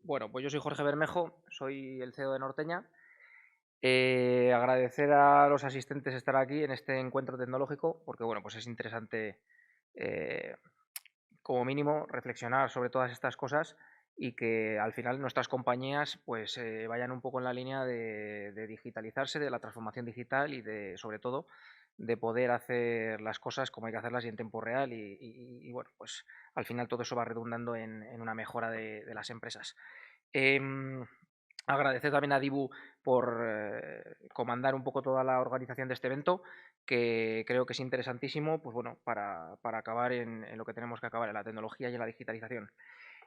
Bueno, pues yo soy Jorge Bermejo, soy el CEO de Norteña. Agradecer a los asistentes estar aquí en este encuentro tecnológico, porque bueno, pues es interesante, eh, como mínimo, reflexionar sobre todas estas cosas y que al final nuestras compañías pues vayan un poco en la línea de digitalizarse, de la transformación digital y de, sobre todo, de poder hacer las cosas como hay que hacerlas y en tiempo real y, bueno, pues al final todo eso va redundando en una mejora de las empresas. Em, Agradecer también a Dibu por comandar un poco toda la organización de este evento, que creo que es interesantísimo, pues bueno, para acabar en lo que tenemos que acabar, en la tecnología y en la digitalización.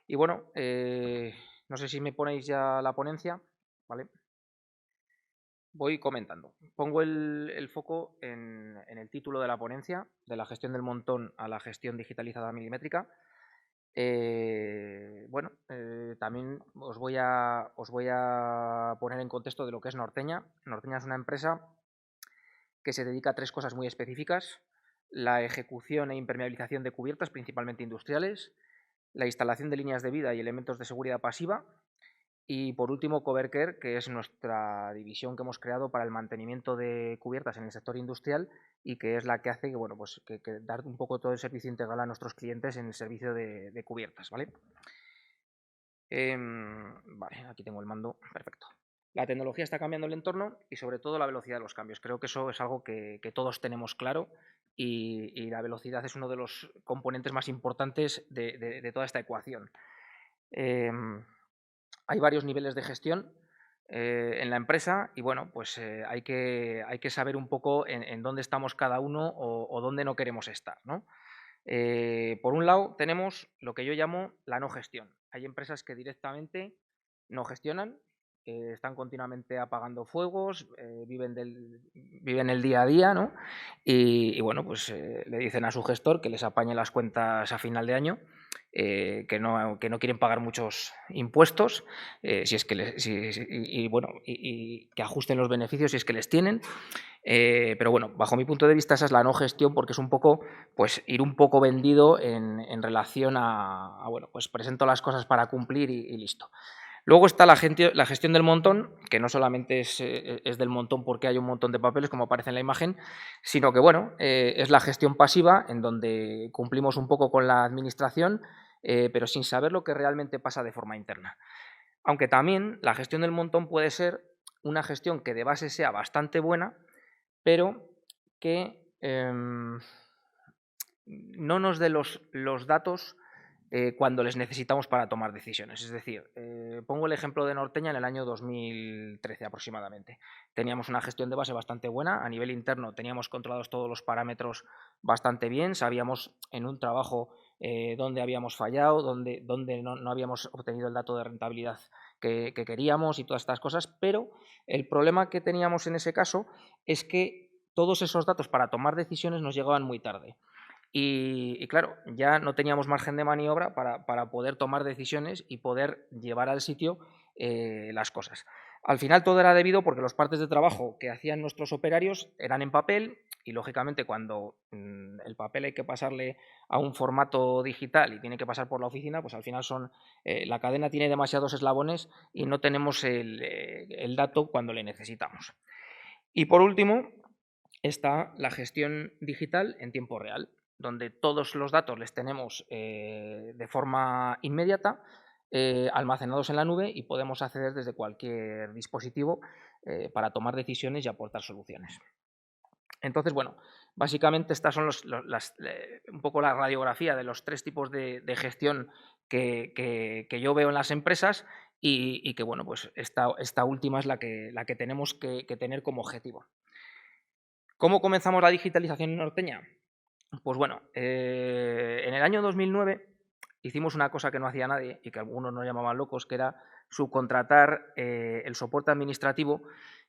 Y bueno, no sé si me ponéis ya la ponencia, ¿vale? Voy comentando. Pongo el foco en el título de la ponencia, de la gestión del montón a la gestión digitalizada milimétrica. Bueno, también os voy a poner en contexto de lo que es Norteña. Norteña es una empresa que se dedica a tres cosas muy específicas: la ejecución e impermeabilización de cubiertas, principalmente industriales, la instalación de líneas de vida y elementos de seguridad pasiva, y por último, Covercare, que es nuestra división que hemos creado para el mantenimiento de cubiertas en el sector industrial y que es la que hace que, bueno, pues que dar un poco todo el servicio integral a nuestros clientes en el servicio de cubiertas, ¿vale? Vale, aquí tengo el mando, perfecto. La tecnología está cambiando el entorno y sobre todo la velocidad de los cambios. Creo que eso es algo que todos tenemos claro y la velocidad es uno de los componentes más importantes de toda esta ecuación. Em, Hay varios niveles de gestión en la empresa y bueno, pues hay que saber un poco en dónde estamos cada uno o dónde no queremos estar, ¿no? Por un lado, tenemos lo que yo llamo la no gestión. Hay empresas que directamente no gestionan, están continuamente apagando fuegos, viven el día a día, ¿no? Y bueno, pues le dicen a su gestor que les apañe las cuentas a final de año, que no quieren pagar muchos impuestos, si es que bueno, y que ajusten los beneficios si es que les tienen. Pero bueno, bajo mi punto de vista esa es la no gestión, porque es un poco, pues ir un poco vendido en relación bueno, pues presento las cosas para cumplir y listo. Luego está la gestión del montón, que no solamente es del montón porque hay un montón de papeles, como aparece en la imagen, sino que, bueno, es la gestión pasiva, en donde cumplimos un poco con la administración, pero sin saber lo que realmente pasa de forma interna. Aunque también la gestión del montón puede ser una gestión que de base sea bastante buena, pero que no nos dé los datos cuando les necesitamos para tomar decisiones. Es decir, pongo el ejemplo de Norteña en el año 2013 aproximadamente. Teníamos una gestión de base bastante buena, a nivel interno teníamos controlados todos los parámetros bastante bien, sabíamos en un trabajo dónde habíamos fallado, dónde no habíamos obtenido el dato de rentabilidad que queríamos y todas estas cosas, pero el problema que teníamos en ese caso es que todos esos datos para tomar decisiones nos llegaban muy tarde. Y claro, ya no teníamos margen de maniobra para poder tomar decisiones y poder llevar al sitio las cosas. Al final todo era debido porque los partes de trabajo que hacían nuestros operarios eran en papel y lógicamente cuando el papel hay que pasarle a un formato digital y tiene que pasar por la oficina, pues al final la cadena tiene demasiados eslabones y no tenemos el dato cuando le necesitamos. Y por último, está la gestión digital en tiempo real, donde todos los datos les tenemos de forma inmediata, almacenados en la nube y podemos acceder desde cualquier dispositivo para tomar decisiones y aportar soluciones. Entonces, bueno, básicamente estas son un poco la radiografía de los tres tipos de gestión que yo veo en las empresas y que, bueno, pues esta última es la que tenemos que tener como objetivo. ¿Cómo comenzamos la digitalización en Norteña? Pues bueno, en el año 2009 hicimos una cosa que no hacía nadie y que algunos nos llamaban locos, que era subcontratar el soporte administrativo,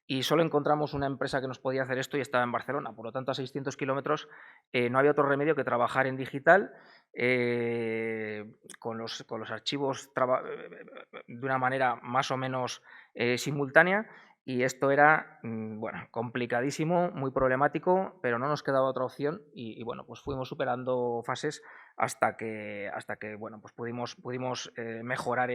y solo encontramos una empresa que nos podía hacer esto y estaba en Barcelona. Por lo tanto, a 600 kilómetros no había otro remedio que trabajar en digital, con los archivos de una manera más o menos simultánea. Y esto era, bueno, complicadísimo, muy problemático, pero no nos quedaba otra opción y bueno, pues fuimos superando fases hasta que bueno, pues pudimos mejorar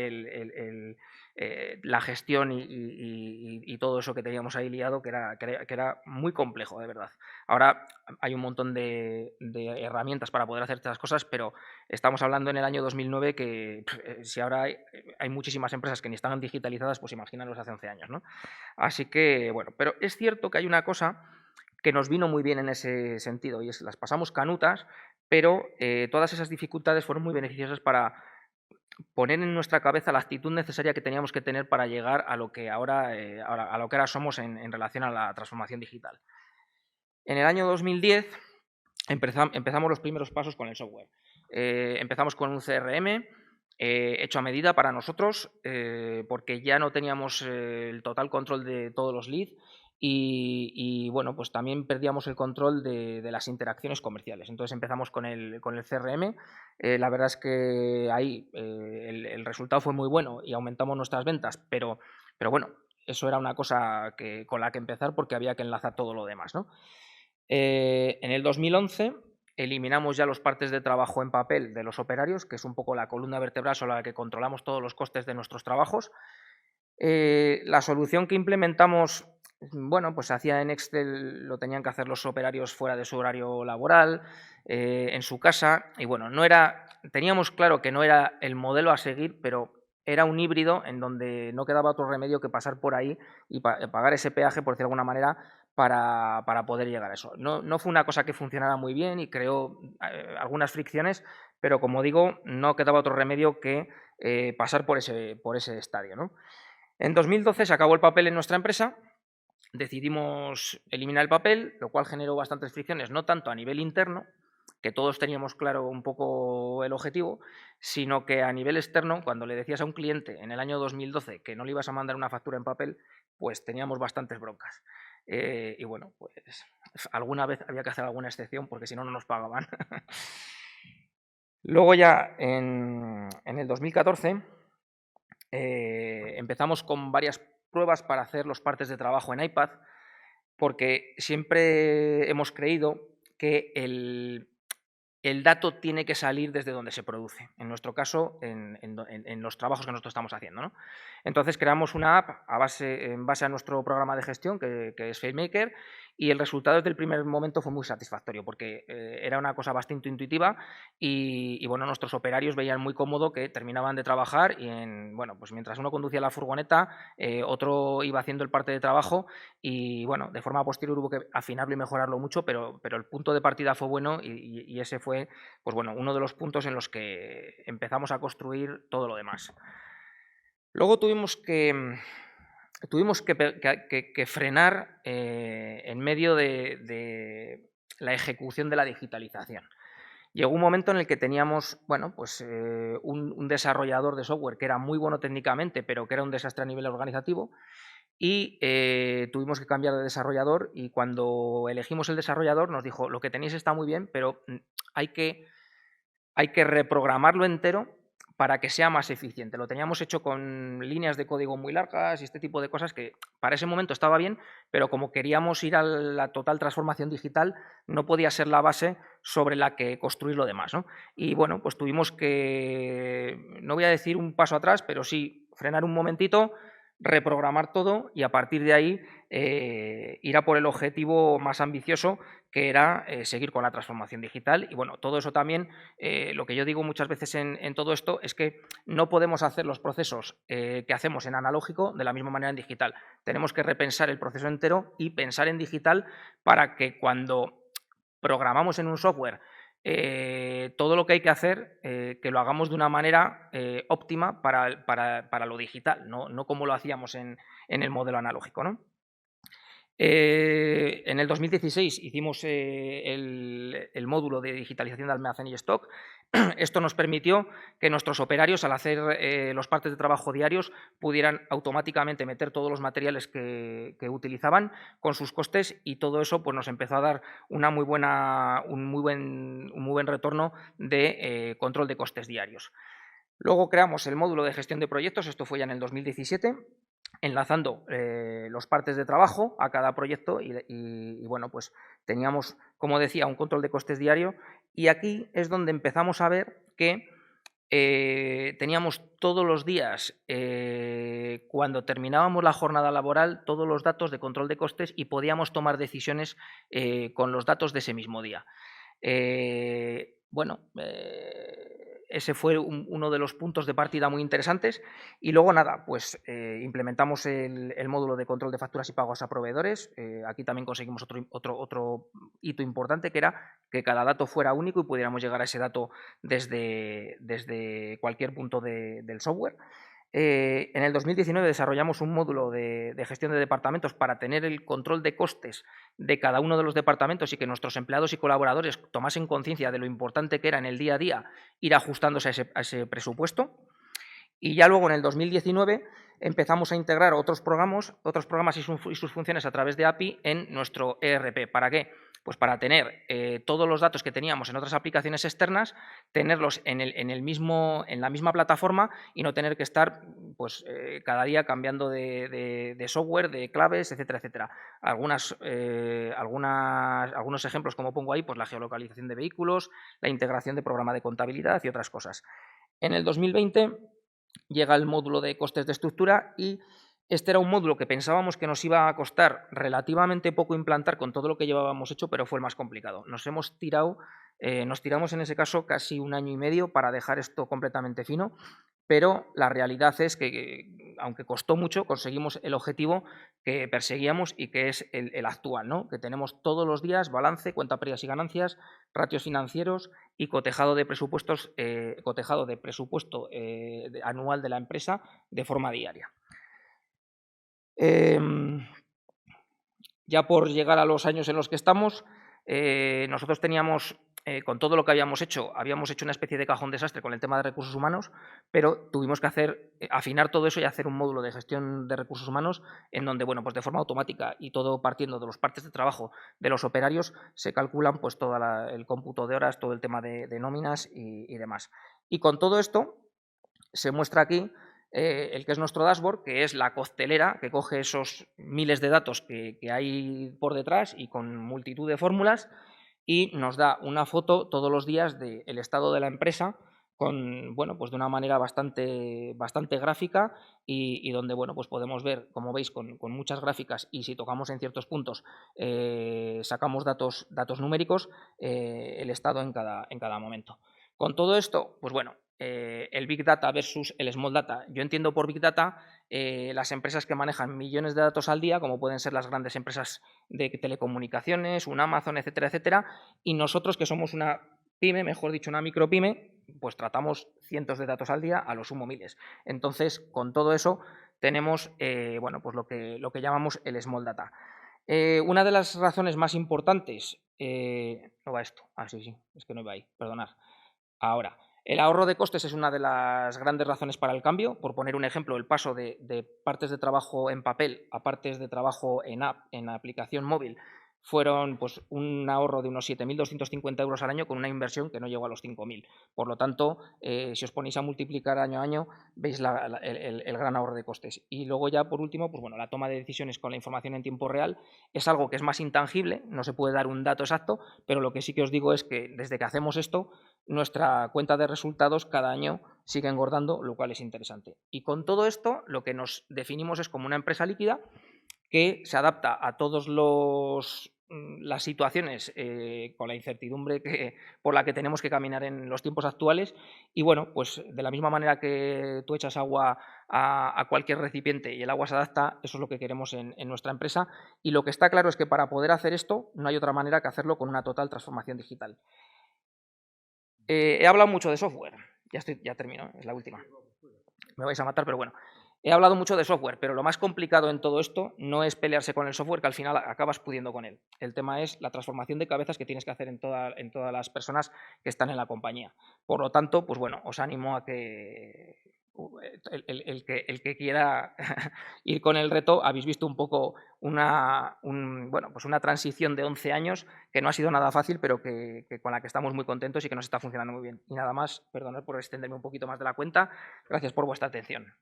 la gestión y todo eso que teníamos ahí liado, que era muy complejo, de verdad. Ahora hay un montón de herramientas para poder hacer estas cosas, pero estamos hablando en el año 2009 que si ahora hay muchísimas empresas que ni están digitalizadas, pues imagínalos hace 11 años, ¿no? Así que, bueno, pero es cierto que hay una cosa que nos vino muy bien en ese sentido, y es las pasamos canutas, pero todas esas dificultades fueron muy beneficiosas para poner en nuestra cabeza la actitud necesaria que teníamos que tener para llegar a lo que ahora, a lo que ahora somos en relación a la transformación digital. En el año 2010 empezamos los primeros pasos con el software. Empezamos con un CRM hecho a medida para nosotros, porque ya no teníamos el total control de todos los leads y bueno, pues también perdíamos el control de las interacciones comerciales. Entonces empezamos con el CRM. La verdad es que ahí el resultado fue muy bueno y aumentamos nuestras ventas, pero bueno, eso era una cosa con la que empezar porque había que enlazar todo lo demás, ¿no? En el 2011 eliminamos ya los partes de trabajo en papel de los operarios, que es un poco la columna vertebral sobre la que controlamos todos los costes de nuestros trabajos. La solución que implementamos, bueno, pues se hacía en Excel, lo tenían que hacer los operarios fuera de su horario laboral, en su casa, y bueno, teníamos claro que no era el modelo a seguir, pero era un híbrido en donde no quedaba otro remedio que pasar por ahí y pagar ese peaje, por decirlo de alguna manera, para poder llegar a eso. No fue una cosa que funcionara muy bien y creó algunas fricciones, pero como digo, no quedaba otro remedio que pasar por ese estadio, ¿no? En 2012 se acabó el papel en nuestra empresa, decidimos eliminar el papel, lo cual generó bastantes fricciones, no tanto a nivel interno, que todos teníamos claro un poco el objetivo, sino que a nivel externo, cuando le decías a un cliente en el año 2012 que no le ibas a mandar una factura en papel, pues teníamos bastantes broncas. Y bueno, pues alguna vez había que hacer alguna excepción porque si no, no nos pagaban. Luego ya en el 2014 empezamos con varias pruebas para hacer los partes de trabajo en iPad, porque siempre hemos creído que el dato tiene que salir desde donde se produce, en nuestro caso, en los trabajos que nosotros estamos haciendo, ¿no? Entonces creamos una app en base a nuestro programa de gestión, que es FaceMaker, y el resultado desde el primer momento fue muy satisfactorio, porque era una cosa bastante intuitiva y bueno, nuestros operarios veían muy cómodo que terminaban de trabajar y bueno, pues mientras uno conducía la furgoneta, otro iba haciendo el parte de trabajo y bueno, de forma posterior hubo que afinarlo y mejorarlo mucho, pero el punto de partida fue bueno y ese fue, pues bueno, uno de los puntos en los que empezamos a construir todo lo demás. Luego tuvimos que frenar en medio de la ejecución de la digitalización. Llegó un momento en el que teníamos, bueno, pues un desarrollador de software que era muy bueno técnicamente, pero que era un desastre a nivel organizativo, y tuvimos que cambiar de desarrollador y cuando elegimos el desarrollador nos dijo, lo que tenéis está muy bien, pero hay que reprogramarlo entero para que sea más eficiente. Lo teníamos hecho con líneas de código muy largas y este tipo de cosas que para ese momento estaba bien, pero como queríamos ir a la total transformación digital, no podía ser la base sobre la que construir lo demás, ¿no? Y bueno, pues tuvimos que, no voy a decir un paso atrás, pero sí frenar un momentito, reprogramar todo y a partir de ahí ir a por el objetivo más ambicioso, que era seguir con la transformación digital. Y bueno, todo eso también, lo que yo digo muchas veces en todo esto es que no podemos hacer los procesos que hacemos en analógico de la misma manera en digital. Tenemos que repensar el proceso entero y pensar en digital para que cuando programamos en un software todo lo que hay que hacer, que lo hagamos de una manera óptima para lo digital, no como lo hacíamos en el modelo analógico, ¿no? En el 2016 hicimos el módulo de digitalización de almacén y stock. Esto nos permitió que nuestros operarios, al hacer los partes de trabajo diarios, pudieran automáticamente meter todos los materiales que utilizaban con sus costes y todo eso pues, nos empezó a dar un muy buen retorno de control de costes diarios. Luego creamos el módulo de gestión de proyectos, esto fue ya en el 2017, enlazando los partes de trabajo a cada proyecto y bueno, pues teníamos, como decía, un control de costes diario Y aquí es donde empezamos a ver que teníamos todos los días, cuando terminábamos la jornada laboral, todos los datos de control de costes y podíamos tomar decisiones con los datos de ese mismo día. Bueno, ese fue uno de los puntos de partida muy interesantes. Y luego, nada, pues implementamos el módulo de control de facturas y pagos a proveedores. Aquí también conseguimos otro hito importante, que era que cada dato fuera único y pudiéramos llegar a ese dato desde cualquier punto del software. En el 2019 desarrollamos un módulo de gestión de departamentos para tener el control de costes de cada uno de los departamentos y que nuestros empleados y colaboradores tomasen conciencia de lo importante que era en el día a día ir ajustándose a ese presupuesto. Y ya luego en el 2019 empezamos a integrar otros programas y sus funciones a través de API en nuestro ERP. ¿Para qué? Pues para tener todos los datos que teníamos en otras aplicaciones externas, tenerlos en la misma plataforma y no tener que estar pues, cada día cambiando de software, de claves, etcétera, etcétera. Algunos ejemplos, como pongo ahí, pues la geolocalización de vehículos, la integración de programa de contabilidad y otras cosas. En el 2020 llega el módulo de costes de estructura y este era un módulo que pensábamos que nos iba a costar relativamente poco implantar con todo lo que llevábamos hecho, pero fue el más complicado. Nos tiramos en ese caso casi 1 año y medio para dejar esto completamente fino, pero la realidad es que, aunque costó mucho, conseguimos el objetivo que perseguíamos y que es el actual, ¿no? Que tenemos todos los días balance, cuenta de pérdidas y ganancias, ratios financieros y cotejado de presupuesto anual de la empresa de forma diaria. Ya por llegar a los años en los que estamos, nosotros teníamos, con todo lo que habíamos hecho una especie de cajón desastre con el tema de recursos humanos, pero tuvimos que afinar todo eso y hacer un módulo de gestión de recursos humanos en donde, bueno, pues de forma automática y todo partiendo de los partes de trabajo de los operarios, se calculan pues todo el cómputo de horas, todo el tema de nóminas y demás. Y con todo esto se muestra aquí el que es nuestro dashboard, que es la costelera que coge esos miles de datos que hay por detrás y con multitud de fórmulas y nos da una foto todos los días del estado de la empresa con, bueno, pues de una manera bastante gráfica y donde, bueno, pues podemos ver, como veis, con muchas gráficas y si tocamos en ciertos puntos sacamos datos numéricos, el estado en cada momento. Con todo esto, pues bueno, el Big Data versus el Small Data. Yo entiendo por Big Data las empresas que manejan millones de datos al día, como pueden ser las grandes empresas de telecomunicaciones, un Amazon, etcétera, etcétera, y nosotros que somos una pyme, mejor dicho, una micropyme, pues tratamos cientos de datos al día, a lo sumo miles. Entonces, con todo eso, tenemos bueno, pues lo que llamamos el Small Data. Una de las razones más importantes, no va esto, sí, es que no iba ahí, perdonad. Ahora, el ahorro de costes es una de las grandes razones para el cambio. Por poner un ejemplo, el paso de partes de trabajo en papel a partes de trabajo en app, en aplicación móvil, fueron pues, un ahorro de unos 7.250 euros al año con una inversión que no llegó a los 5.000. Por lo tanto, si os ponéis a multiplicar año a año, veis el gran ahorro de costes. Y luego ya, por último, pues bueno, la toma de decisiones con la información en tiempo real es algo que es más intangible, no se puede dar un dato exacto, pero lo que sí que os digo es que desde que hacemos esto, nuestra cuenta de resultados cada año sigue engordando, lo cual es interesante. Y con todo esto, lo que nos definimos es como una empresa líquida que se adapta a todas las situaciones con la incertidumbre por la que tenemos que caminar en los tiempos actuales y bueno, pues de la misma manera que tú echas agua a cualquier recipiente y el agua se adapta, eso es lo que queremos en nuestra empresa y lo que está claro es que para poder hacer esto no hay otra manera que hacerlo con una total transformación digital. He hablado mucho de software, ya termino, es la última. Me vais a matar, pero bueno. He hablado mucho de software, pero lo más complicado en todo esto no es pelearse con el software, que al final acabas pudiendo con él. El tema es la transformación de cabezas que tienes que hacer en todas las personas que están en la compañía. Por lo tanto, pues bueno, os animo a que el que quiera ir con el reto, habéis visto un poco bueno, pues una transición de 11 años que no ha sido nada fácil, pero que con la que estamos muy contentos y que nos está funcionando muy bien. Y nada más, perdonad por extenderme un poquito más de la cuenta. Gracias por vuestra atención.